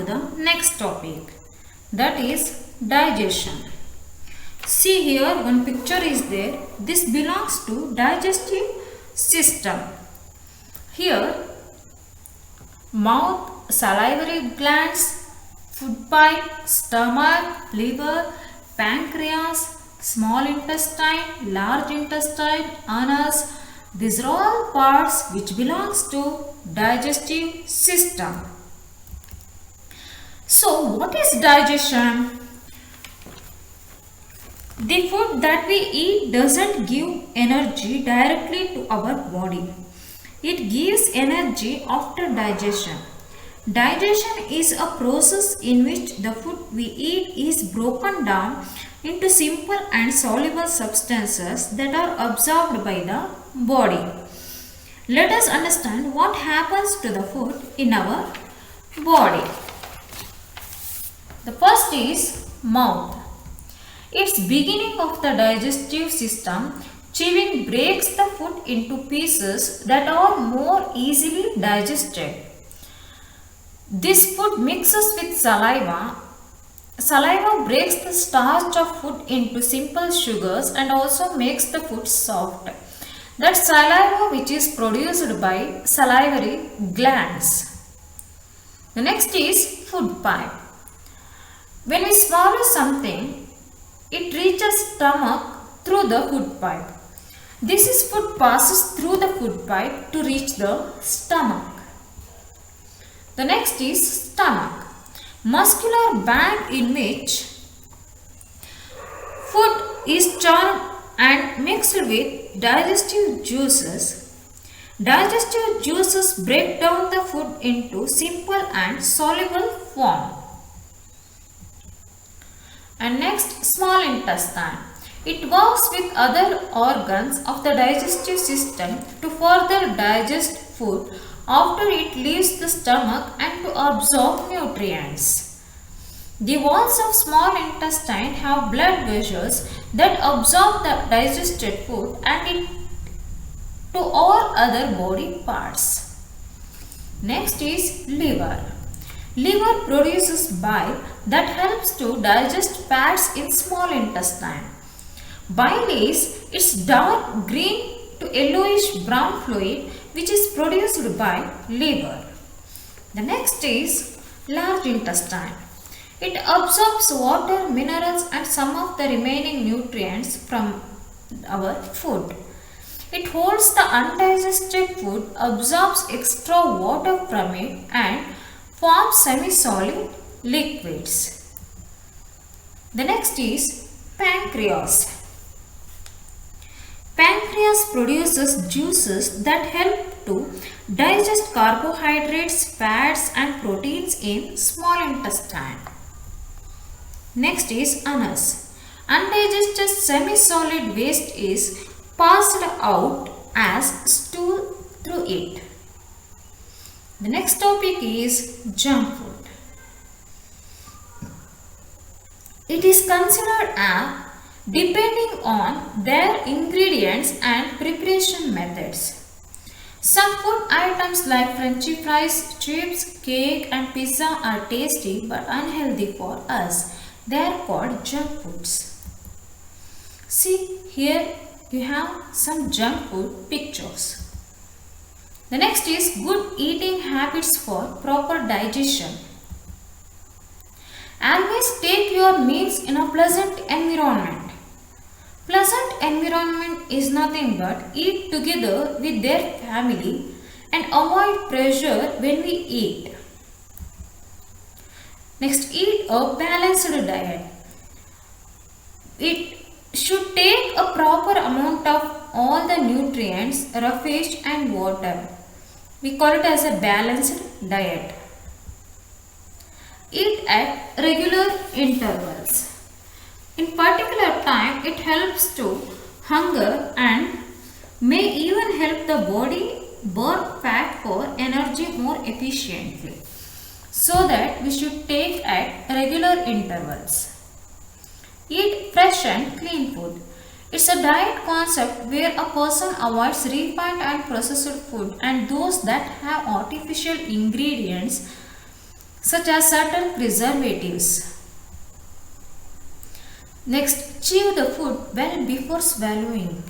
to the next topic, that is digestion. See here, one picture is there. This belongs to digestive system. Here, mouth, salivary glands, food pipe, stomach, liver, pancreas, small intestine, large intestine, anus. These are all parts which belongs to digestive system. So what is digestion? The food that we eat doesn't give energy directly to our body. It gives energy after digestion. Digestion is a process in which the food we eat is broken down into simple and soluble substances that are absorbed by the body. Let us understand what happens to the food in our body. The first is mouth. It's beginning of the digestive system. Chewing breaks the food into pieces that are more easily digested. This food mixes with saliva. Saliva breaks the starch of food into simple sugars and also makes the food soft. That saliva which is produced by salivary glands. The next is food pipe. When we swallow something, it reaches stomach through the food pipe. This food passes through the food pipe to reach the stomach. The next is stomach. Muscular band in which food is churned and mixed with digestive juices. Digestive juices break down the food into simple and soluble form. And next, small intestine. It works with other organs of the digestive system to further digest food after it leaves the stomach and to absorb nutrients. The walls of small intestine have blood vessels that absorb the digested food and it to all other body parts. Next is liver. Liver produces bile that helps to digest fats in small intestine. Bile is its dark green to yellowish brown fluid which is produced by liver. The next is large intestine. It absorbs water, minerals and some of the remaining nutrients from our food. It holds the undigested food, absorbs extra water from it and forms semi-solid liquids. The next is pancreas. Pancreas produces juices that help to digest carbohydrates, fats and proteins in small intestine. Next is anus. Undigested semi-solid waste is passed out as stool through it. The next topic is junk food. It is considered a depending on their ingredients and preparation methods. Some food items like French fries, chips, cake and pizza are tasty but unhealthy for us. They are called junk foods. See here you have some junk food pictures. The next is good eating habits for proper digestion. Always take your meals in a pleasant environment. Pleasant environment is nothing but eat together with their family and avoid pressure when we eat. Next, eat a balanced diet. It should take a proper amount of all the nutrients, roughage and water. We call it as a balanced diet. Eat at regular intervals. In particular time, it helps to hunger and may even help the body burn fat for energy more efficiently. So that we should take at regular intervals. Eat fresh and clean food. It's a diet concept where a person avoids refined and processed food and those that have artificial ingredients such as certain preservatives. Next, chew the food well before swallowing.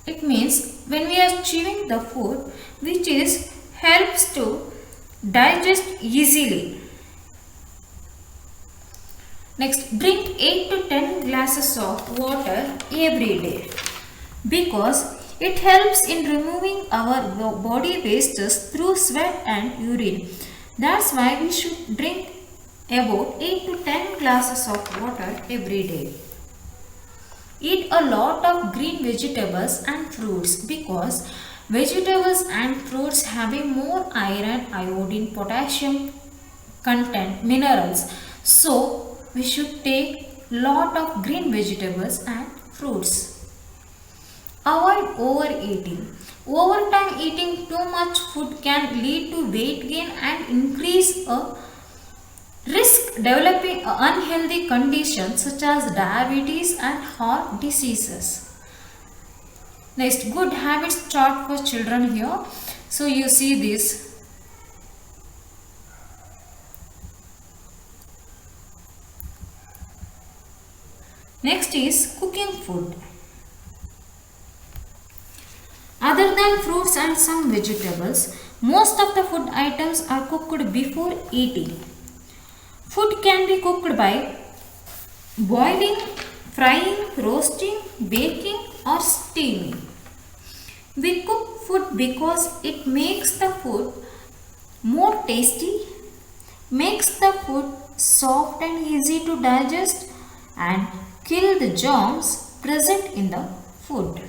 It means when we are chewing the food, which is helps to digest easily. Next, drink 8 to 10 glasses of water every day because it helps in removing our body wastes through sweat and urine. That's why we should drink about 8 to 10 glasses of water every day. Eat a lot of green vegetables and fruits because vegetables and fruits have a more iron, iodine, potassium content, minerals. So we should take lot of green vegetables and fruits. Avoid overeating. Over time, eating too much food can lead to weight gain and increase a risk developing unhealthy conditions such as diabetes and heart diseases. Next, good habits chart for children here. So you see this. Next is cooking food. Other than fruits and some vegetables, most of the food items are cooked before eating. Food can be cooked by boiling, frying, roasting, baking or steaming. We cook food because it makes the food more tasty, makes the food soft and easy to digest and kill the germs present in the food.